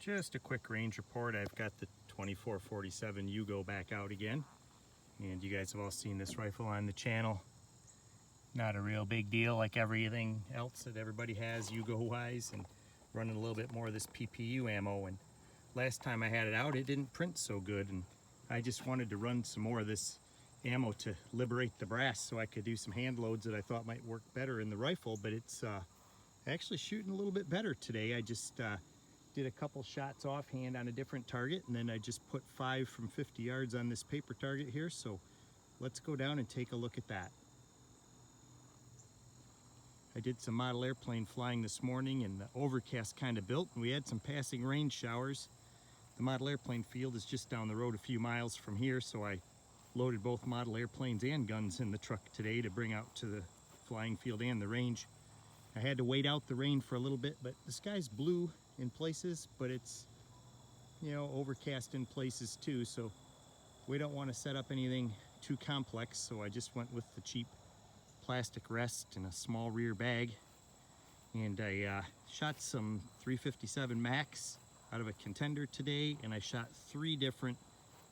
Just a quick range report. I've got the 24-47 Yugo back out again, and you guys have all seen this rifle on the channel. Not a real big deal like everything else that everybody has Yugo wise, and running a little bit more of this PPU ammo. And last time I had it out, it didn't print so good, and I just wanted to run some more of this ammo to liberate the brass so I could do some hand loads that I thought might work better in the rifle. But it's actually shooting a little bit better today. I just did a couple shots offhand on a different target, and then I just put 5 from 50 yards on this paper target here. So let's go down and take a look at that. I did some model airplane flying this morning, and the overcast kind of built, and we had some passing rain showers. The model airplane field is just down the road a few miles from here, so I loaded both model airplanes and guns in the truck today to bring out to the flying field and the range. I had to wait out the rain for a little bit, but the sky's blue in places, but it's, you know, overcast in places too, so we don't want to set up anything too complex, so I just went with the cheap plastic rest and a small rear bag. And I shot some 357 Max out of a contender today, and I shot 3 different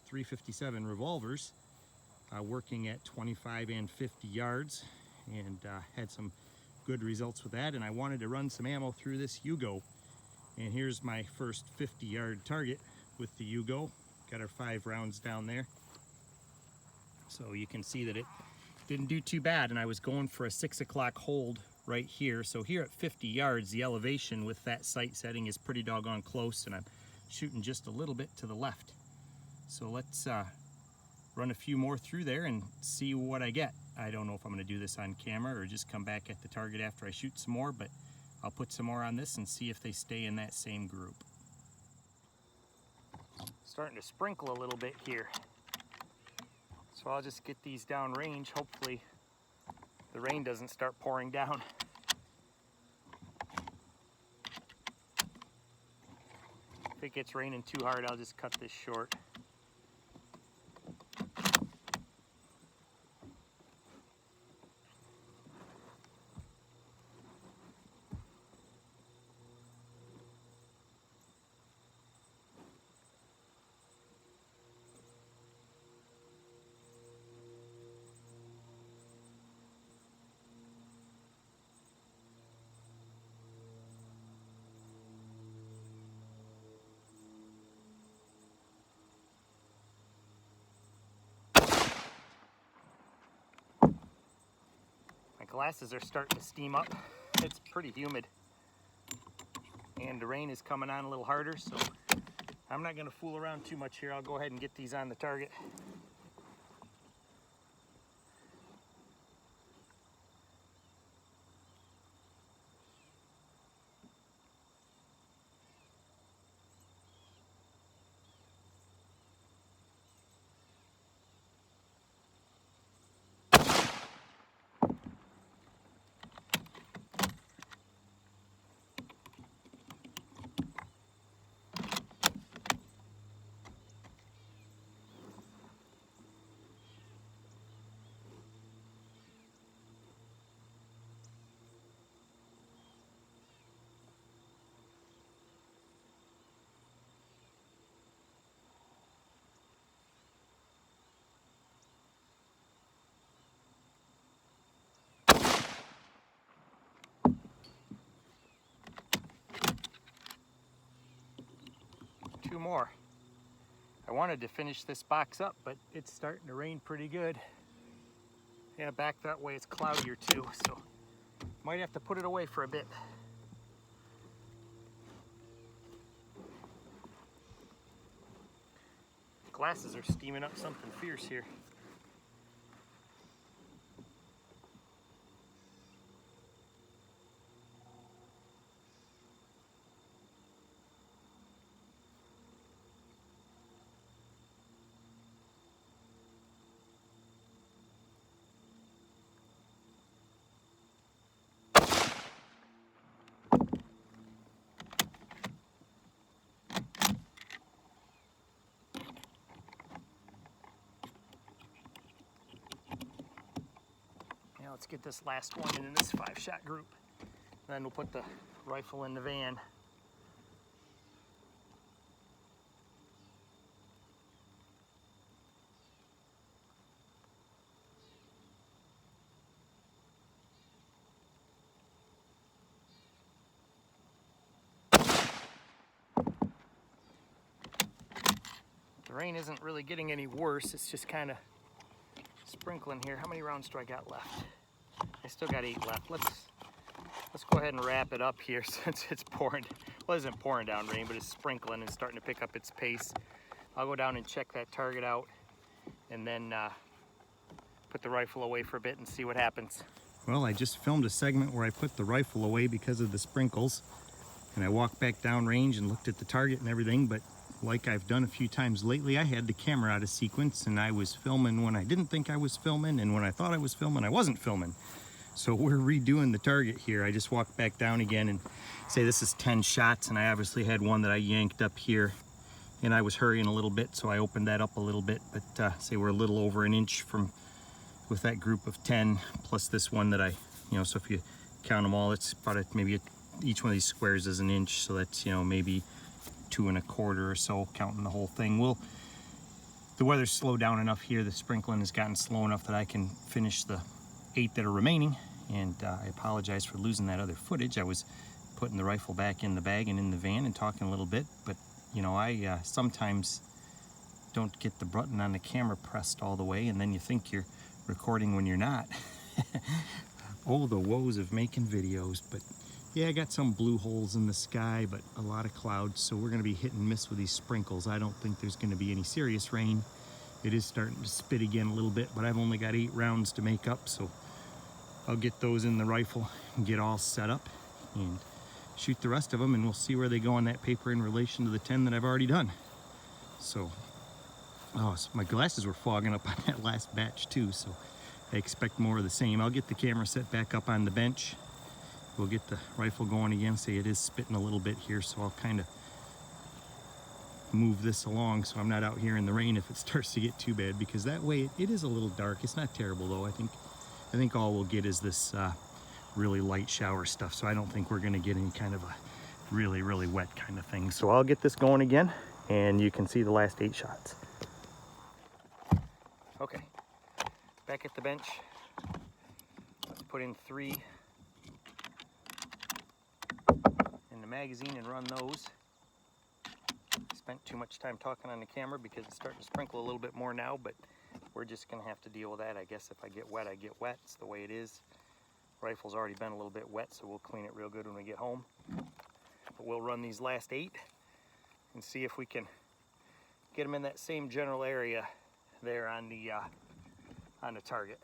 357 revolvers working at 25 and 50 yards, and had some good results with that. And I wanted to run some ammo through this Yugo, and here's my first 50-yard target with the Yugo. Got our 5 rounds down there, so you can see that it didn't do too bad, and I was going for a 6 o'clock hold right here. So here at 50 yards, the elevation with that sight setting is pretty doggone close, and I'm shooting just a little bit to the left. So let's run a few more through there and see what I get. I don't know if I'm going to do this on camera or just come back at the target after I shoot some more, but I'll put some more on this and see if they stay in that same group. Starting to sprinkle a little bit here, so I'll just get these down range. Hopefully the rain doesn't start pouring down. If it gets raining too hard, I'll just cut this short. Glasses are starting to steam up. It's pretty humid, and the rain is coming on a little harder, so I'm not going to fool around too much here. I'll go ahead and get these on the target. Two more. I wanted to finish this box up, but it's starting to rain pretty good. Yeah, back that way it's cloudier too, so might have to put it away for a bit. Glasses are steaming up something fierce here. Now let's get this last one in this 5-shot group. Then we'll put the rifle in the van. rain isn't really getting any worse. It's just kind of sprinkling here. How many rounds do I got left? I still got 8 left. Let's go ahead and wrap it up here since it's pouring. Well, it isn't pouring down rain, but it's sprinkling and starting to pick up its pace. I'll go down and check that target out and then put the rifle away for a bit and see what happens. Well, I just filmed a segment where I put the rifle away because of the sprinkles, and I walked back down range and looked at the target and everything, but like I've done a few times lately, I had the camera out of sequence and I was filming when I didn't think I was filming, and when I thought I was filming, I wasn't filming. So we're redoing the target here. I just walked back down again and say this is 10 shots, and I obviously had one that I yanked up here and I was hurrying a little bit, so I opened that up a little bit, but say we're a little over an inch from with that group of 10 plus this one that I, so if you count them all, it's about each one of these squares is an inch, so that's, maybe 2 1/4 or so, counting the whole thing. The weather's slowed down enough here, the sprinkling has gotten slow enough that I can finish the 8 that are remaining, and I apologize for losing that other footage. I was putting the rifle back in the bag and in the van and talking a little bit, but I sometimes don't get the button on the camera pressed all the way, and then you think you're recording when you're not. Oh, the woes of making videos. But yeah, I got some blue holes in the sky, but a lot of clouds, so we're going to be hit and miss with these sprinkles. I don't think there's going to be any serious rain. It is starting to spit again a little bit, but I've only got 8 rounds to make up, so I'll get those in the rifle and get all set up and shoot the rest of them, and we'll see where they go on that paper in relation to the 10 that I've already done. So my glasses were fogging up on that last batch too, so I expect more of the same. I'll get the camera set back up on the bench. We'll get the rifle going again. Say it is spitting a little bit here, so I'll kind of move this along so I'm not out here in the rain if it starts to get too bad, because that way it is a little dark. It's not terrible though. I think all we'll get is this really light shower stuff, so I don't think we're going to get any kind of a really, really wet kind of thing. So I'll get this going again, and you can see the last 8 shots. Okay, back at the bench. Let's put in 3 in the magazine and run those. Spent too much time talking on the camera because it's starting to sprinkle a little bit more now, but we're just gonna have to deal with that. I guess if I get wet, I get wet. It's the way it is. Rifle's already been a little bit wet, so we'll clean it real good when we get home. But we'll run these last 8 and see if we can get them in that same general area there on the target.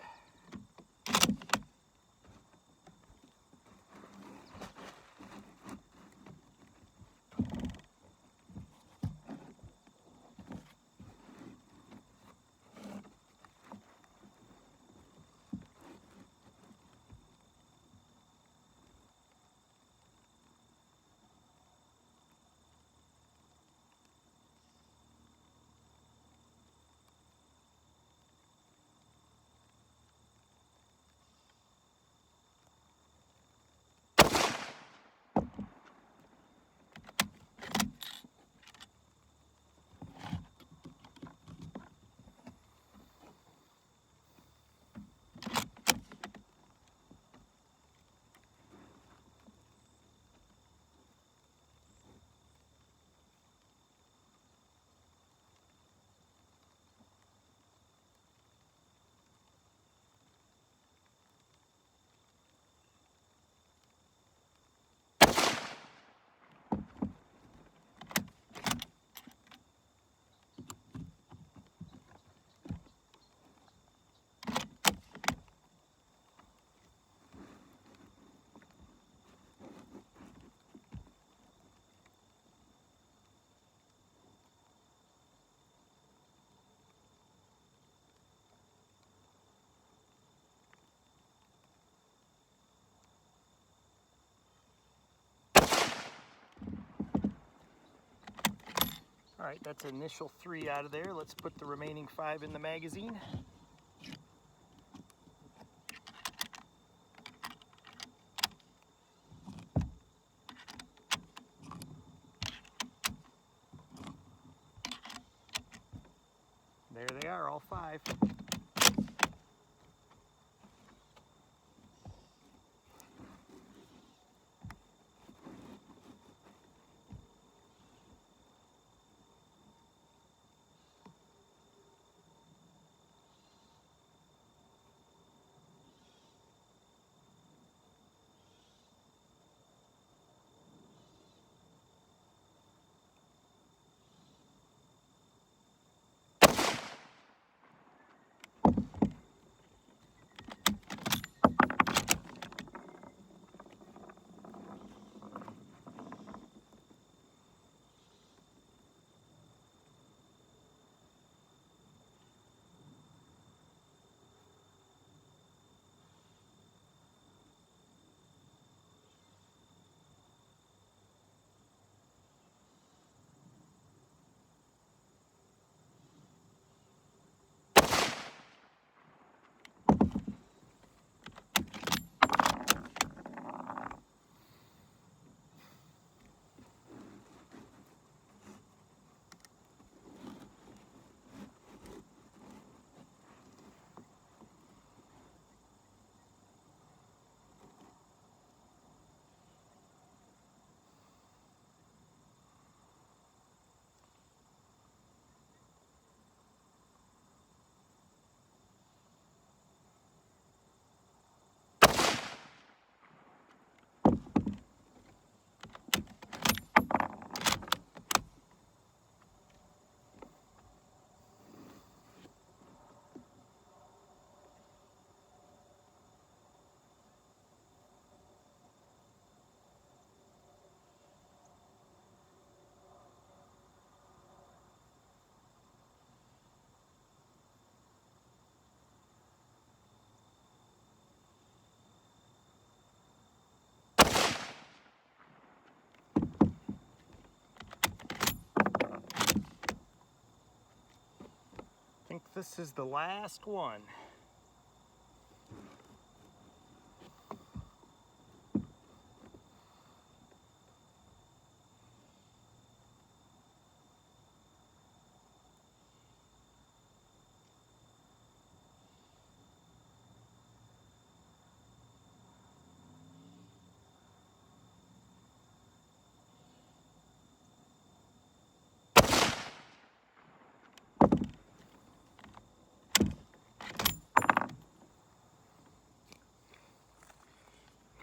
All right, that's initial 3 out of there. Let's put the remaining 5 in the magazine. There they are, all 5. this is the last one.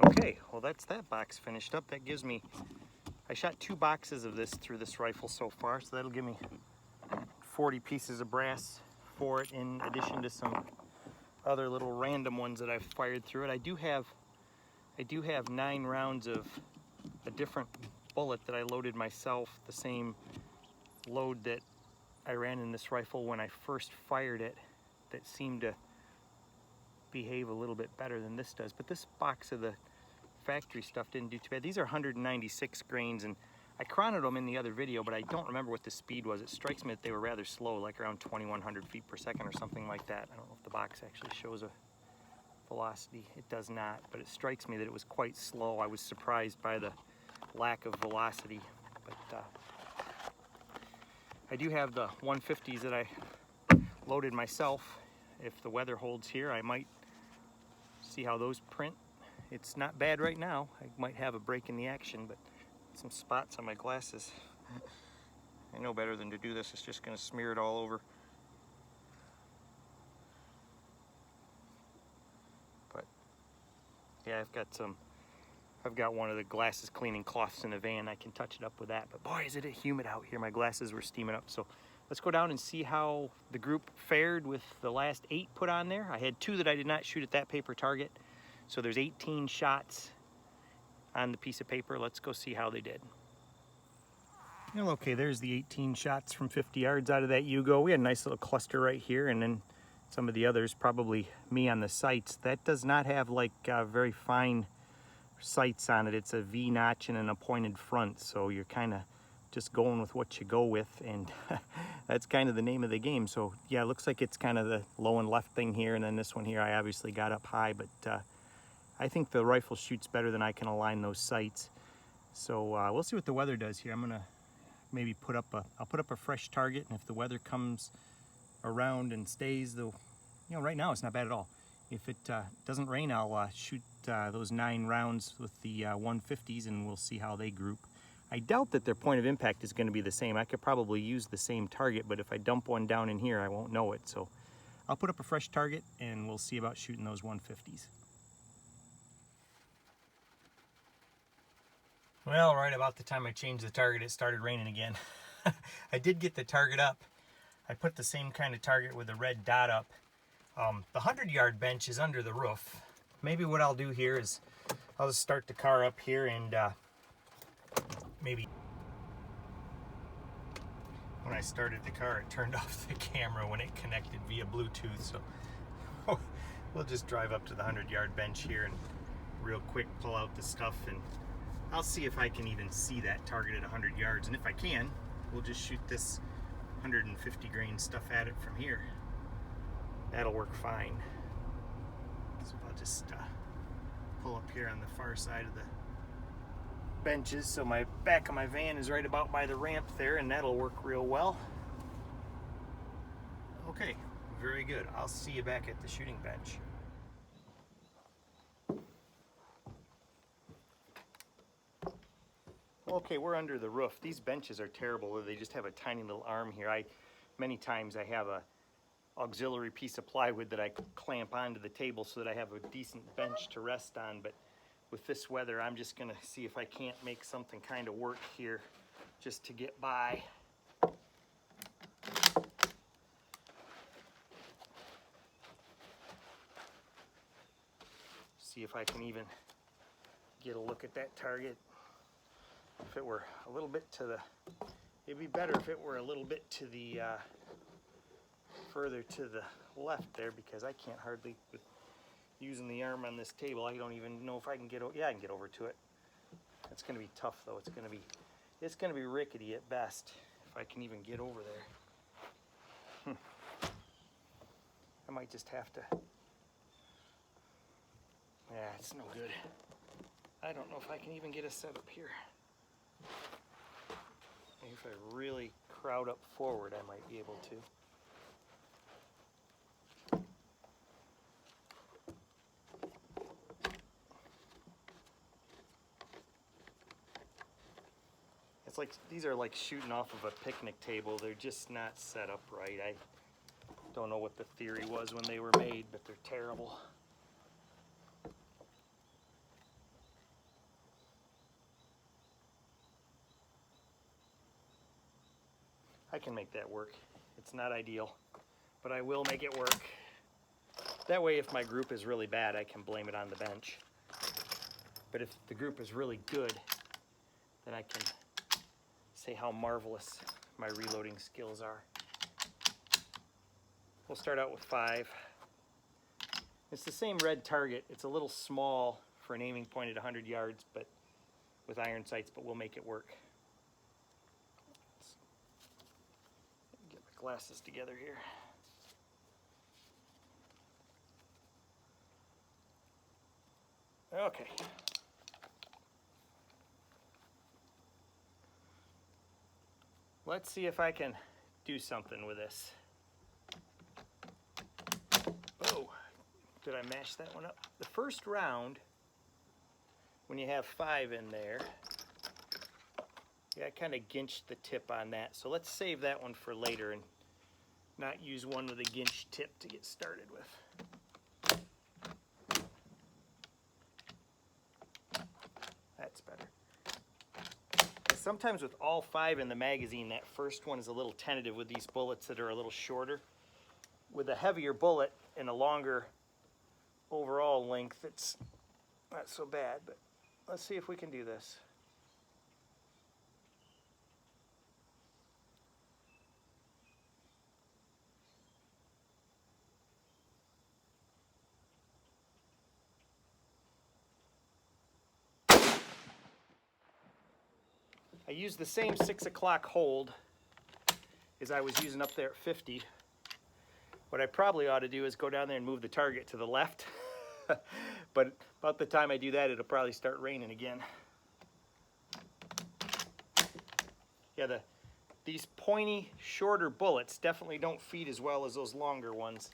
Okay, well that's that box finished up. That gives me, I shot 2 boxes of this through this rifle so far, so that'll give me 40 pieces of brass for it, in addition to some other little random ones that I've fired through it. I do have 9 rounds of a different bullet that I loaded myself, the same load that I ran in this rifle when I first fired it, that seemed to behave a little bit better than this does. But this box of the factory stuff didn't do too bad. These are 196 grains, and I chronoed them in the other video, but I don't remember what the speed was. It strikes me that they were rather slow, like around 2,100 feet per second or something like that. I don't know if the box actually shows a velocity. It does not, but it strikes me that it was quite slow. I was surprised by the lack of velocity, but I do have the 150s that I loaded myself. If the weather holds here, I might see how those print. It's not bad right now. I might have a break in the action, but some spots on my glasses. I know better than to do this. It's just going to smear it all over. But yeah, I've got one of the glasses cleaning cloths in the van. I can touch it up with that. But boy, is it humid out here. My glasses were steaming up. So let's go down and see how the group fared with the last 8 put on there. I had 2 that I did not shoot at that paper target. So there's 18 shots on the piece of paper. Let's go see how they did. Well, okay, there's the 18 shots from 50 yards out of that Yugo. We had a nice little cluster right here, and then some of the others, probably me on the sights. That does not have like very fine sights on it. It's a V notch and a pointed front, so you're kind of just going with what you go with, and that's kind of the name of the game. So yeah, it looks like it's kind of the low and left thing here, and then this one here I obviously got up high, but I think the rifle shoots better than I can align those sights. So we'll see what the weather does here. I'm gonna maybe I'll put up a fresh target, and if the weather comes around and stays, right now it's not bad at all. If it doesn't rain, I'll shoot those 9 rounds with the 150s, and we'll see how they group. I doubt that their point of impact is going to be the same. I could probably use the same target, but if I dump one down in here, I won't know it. So I'll put up a fresh target, and we'll see about shooting those 150s. Well, right about the time I changed the target, it started raining again. I did get the target up. I put the same kind of target with the red dot up. The 100-yard bench is under the roof. Maybe what I'll do here is I'll just start the car up here, and maybe when I started the car, it turned off the camera when it connected via Bluetooth. So we'll just drive up to the 100-yard bench here and real quick pull out the stuff, and I'll see if I can even see that target at 100 yards. And if I can, we'll just shoot this 150 grain stuff at it from here. That'll work fine. So I'll just pull up here on the far side of the benches, so my back of my van is right about by the ramp there, and that'll work real well. Okay, very good. I'll see you back at the shooting bench. Okay, we're under the roof. These benches are terrible. They just have a tiny little arm here. Many times I have a auxiliary piece of plywood that I clamp onto the table so that I have a decent bench to rest on, but with this weather, I'm just gonna see if I can't make something kind of work here just to get by. See if I can even get a look at that target. If it were a little bit to the, it'd be better if it were a little bit to the, further to the left there, because I can't hardly, with using the arm on this table, I don't even know if I can get over. Yeah, I can get over to it. It's going to be tough though. It's going to be rickety at best if I can even get over there. might just have to, yeah, it's no good. I don't know if I can even get a setup here. Maybe if I really crowd up forward, I might be able to. It's like, these are like shooting off of a picnic table. They're just not set up right. I don't know what the theory was when they were made, but they're terrible. I can make that work. It's not ideal, but I will make it work. That way, if my group is really bad, I can blame it on the bench. But if the group is really good, then I can say how marvelous my reloading skills are. We'll start out with 5. It's the same red target. It's a little small for an aiming point at 100 yards, but with iron sights, but we'll make it work. Let's get my glasses together here. Okay. Let's see if I can do something with this. Oh, did I mash that one up? The first round, when you have 5 in there, yeah, I kind of ginched the tip on that. So let's save that one for later and not use one with a ginch tip to get started with. That's better. Sometimes with all 5 in the magazine, that first one is a little tentative with these bullets that are a little shorter. With a heavier bullet and a longer overall length, it's not so bad, but let's see if we can do this. I used the same 6 o'clock hold as I was using up there at 50. What I probably ought to do is go down there and move the target to the left. But about the time I do that, it'll probably start raining again. Yeah, these pointy, shorter bullets definitely don't feed as well as those longer ones.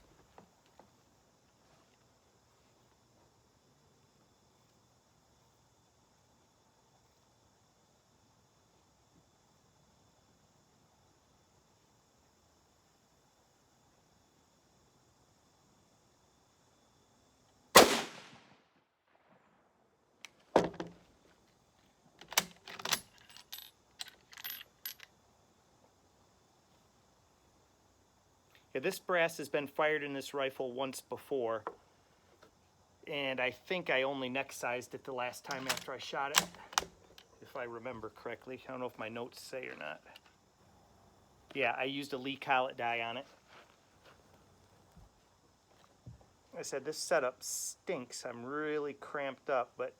Yeah, this brass has been fired in this rifle once before, and I think I only neck sized it the last time after I shot it, if I remember correctly. I don't know if my notes say or not. Yeah, I used a Lee collet die on it. Like I said, this setup stinks. I'm really cramped up, but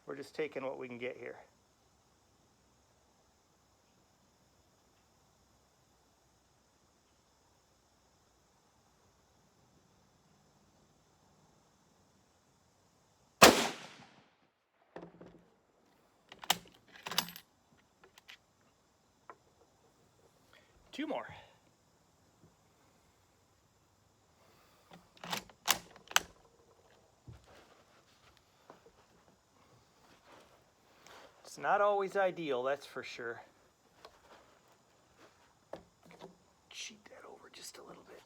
we're just taking what we can get here. Two more. It's not always ideal, that's for sure. Cheat that over just a little bit.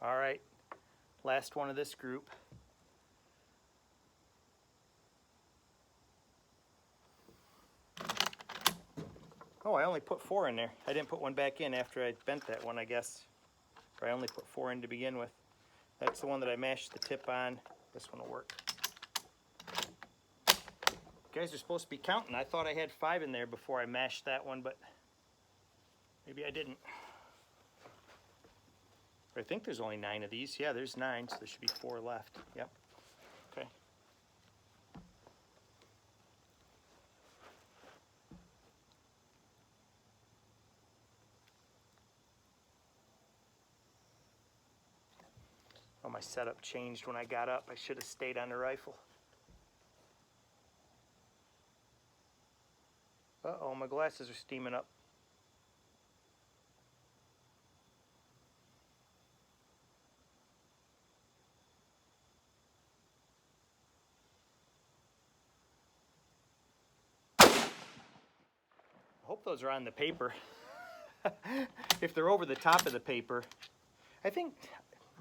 All right, last one of this group. Oh, I only put 4 in there. I didn't put one back in after I bent that one, I guess. Or I only put 4 in to begin with. That's the one that I mashed the tip on. This one will work. You guys are supposed to be counting. I thought I had 5 in there before I mashed that one, but maybe I didn't. I think there's only 9 of these. Yeah, there's 9, so there should be 4 left. Yep. Okay. Oh, my setup changed when I got up. I should have stayed on the rifle. Uh-oh, my glasses are steaming up. I hope those are on the paper. If they're over the top of the paper. I'm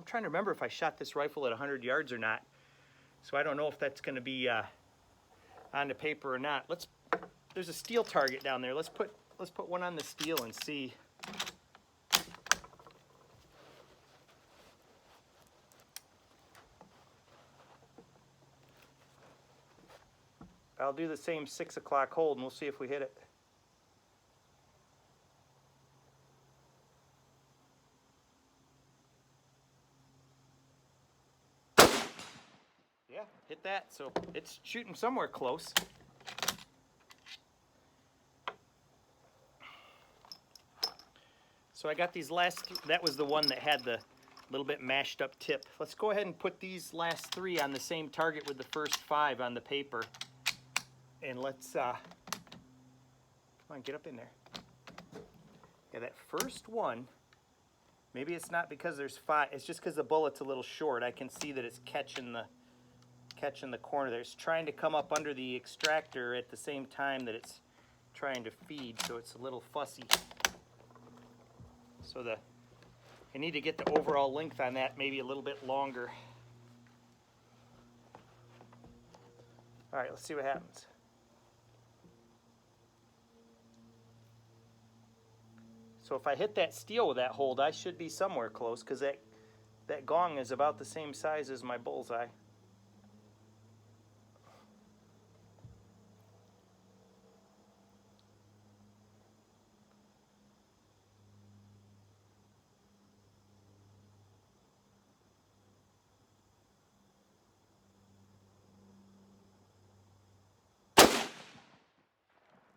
trying to remember if I shot this rifle at 100 yards or not. So I don't know if that's going to be on the paper or not. There's a steel target down there. Let's put one on the steel and see. I'll do the same 6 o'clock hold and we'll see if we hit it. Yeah, hit that. So it's shooting somewhere close. So I got these last, that was the one that had the little bit mashed up tip. Let's go ahead and put these last 3 on the same target with the first 5 on the paper. And let's, come on, get up in there. Yeah, that first one, maybe it's not because there's 5, it's just because the bullet's a little short. I can see that it's catching the corner there. It's trying to come up under the extractor at the same time that it's trying to feed, so it's a little fussy. So I need to get the overall length on that maybe a little bit longer. All right, let's see what happens. So if I hit that steel with that hold, I should be somewhere close because that gong is about the same size as my bullseye.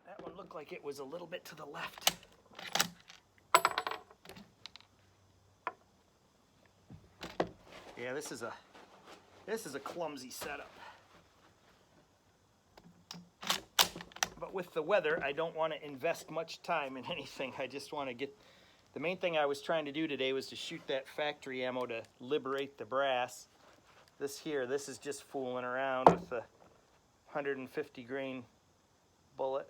That one looked like it was a little bit to the left. Yeah, this is a clumsy setup. But with the weather, I don't want to invest much time in anything. I just want to get, the main thing I was trying to do today was to shoot that factory ammo to liberate the brass. This is just fooling around with the 150 grain bullet.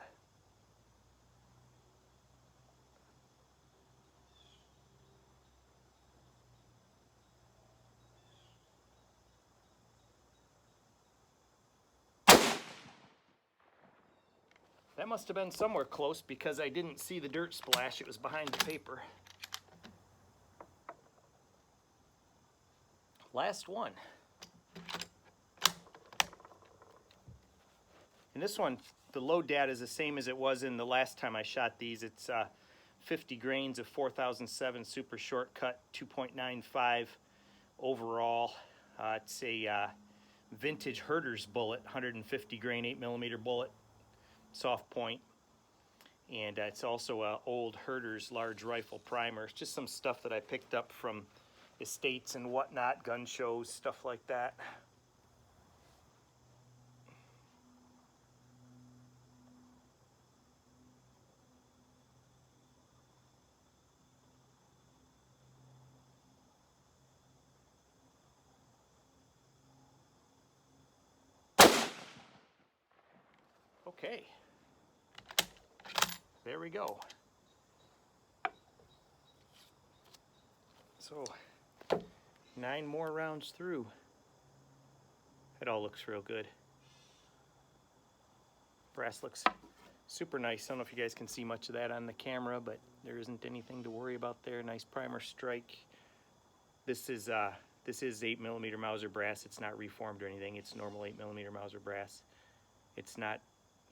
That must have been somewhere close because I didn't see the dirt splash. It was behind the paper. Last one. And this one, the load data is the same as it was in the last time I shot these. It's 50 grains of 4007 super shortcut, 2.95 overall. It's a vintage Herder's bullet, 150 grain 8mm bullet, soft point. And it's also an old Herder's large rifle primer. It's just some stuff that I picked up from estates and whatnot, gun shows, stuff like that. Okay, there we go. So 9 more rounds through. It all looks real good. Brass looks super nice. I don't know if you guys can see much of that on the camera, but there isn't anything to worry about there. Nice primer strike. This is 8mm Mauser brass. It's not reformed or anything. It's normal 8mm Mauser brass. It's not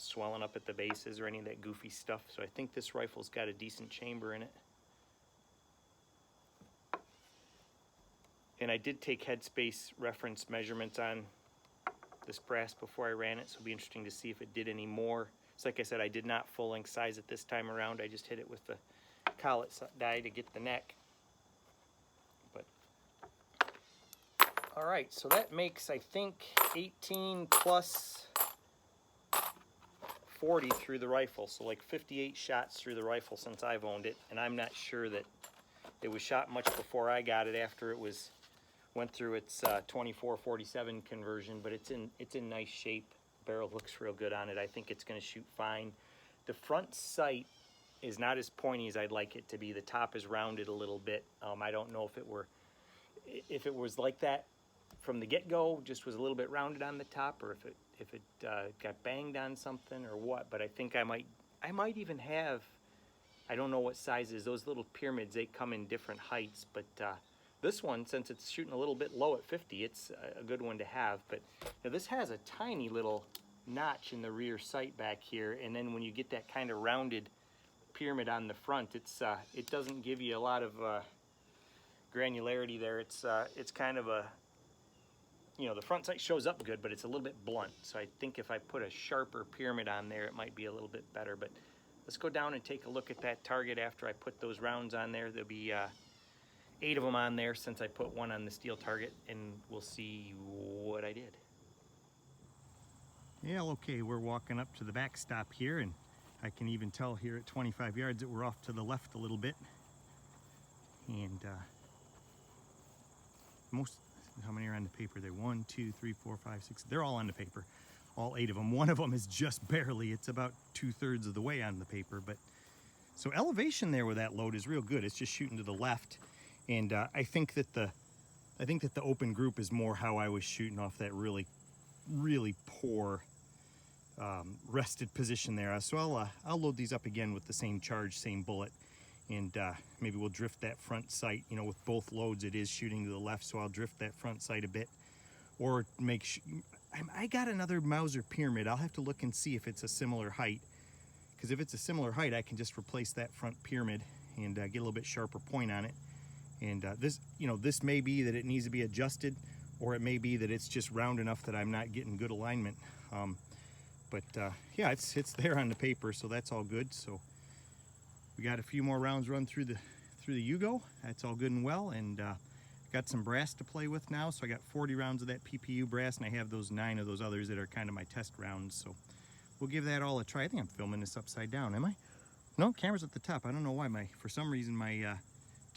swelling up at the bases or any of that goofy stuff. So I think this rifle's got a decent chamber in it. And I did take headspace reference measurements on this brass before I ran it, so it'll be interesting to see if it did any more. So like I said, I did not full length size it this time around. I just hit it with the collet die to get the neck. But all right, so that makes, I think, 18 plus 40 through the rifle, so like 58 shots through the rifle since I've owned it. And I'm not sure that it was shot much before I got it, after it went through its 24-47 conversion, but it's in nice shape. Barrel looks real good on it. I think it's going to shoot fine. The front sight is not as pointy as I'd like it to be. The top is rounded a little bit. I don't know if it was like that from the get-go, just was a little bit rounded on the top, or if it got banged on something or what. But I think I might even have, I don't know what sizes, those little pyramids, they come in different heights, but this one, since it's shooting a little bit low at 50, it's a good one to have. But now this has a tiny little notch in the rear sight back here, and then when you get that kind of rounded pyramid on the front, it doesn't give you a lot of granularity there. It's kind of a, you know, the front sight shows up good, but it's a little bit blunt. So I think if I put a sharper pyramid on there, it might be a little bit better. But let's go down and take a look at that target after I put those rounds on there. There'll be 8 of them on there since I put one on the steel target, and we'll see what I did. Yeah, okay, we're walking up to the backstop here, and I can even tell here at 25 yards that we're off to the left a little bit. And how many are on the paper there? 1, 2, 3, 4, 5, 6. They're all on the paper, all 8 of them. One of them is just barely. It's about 2/3 of the way on the paper. But so elevation there with that load is real good. It's just shooting to the left. And I think that the open group is more how I was shooting off that really, really poor rested position there. So I'll load these up again with the same charge, same bullet, and maybe we'll drift that front sight. You know, with both loads, it is shooting to the left, so I'll drift that front sight a bit, or I got another Mauser pyramid. I'll have to look and see if it's a similar height, because if it's a similar height, I can just replace that front pyramid and get a little bit sharper point on it. And this may be that it needs to be adjusted, or it may be that it's just round enough that I'm not getting good alignment. Yeah, it's there on the paper, so that's all good. So we got a few more rounds run through the Yugo. That's all good and well, and got some brass to play with now. So I got 40 rounds of that PPU brass, and I have those 9 of those others that are kind of my test rounds. So we'll give that all a try. I think I'm filming this upside down, am I? No, camera's at the top. I don't know why. For some reason my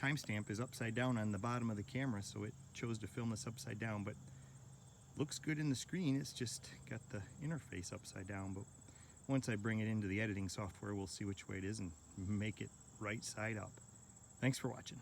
timestamp is upside down on the bottom of the camera, so it chose to film this upside down, but looks good in the screen. It's just got the interface upside down. But once I bring it into the editing software, we'll see which way it is and make it right side up. Thanks for watching.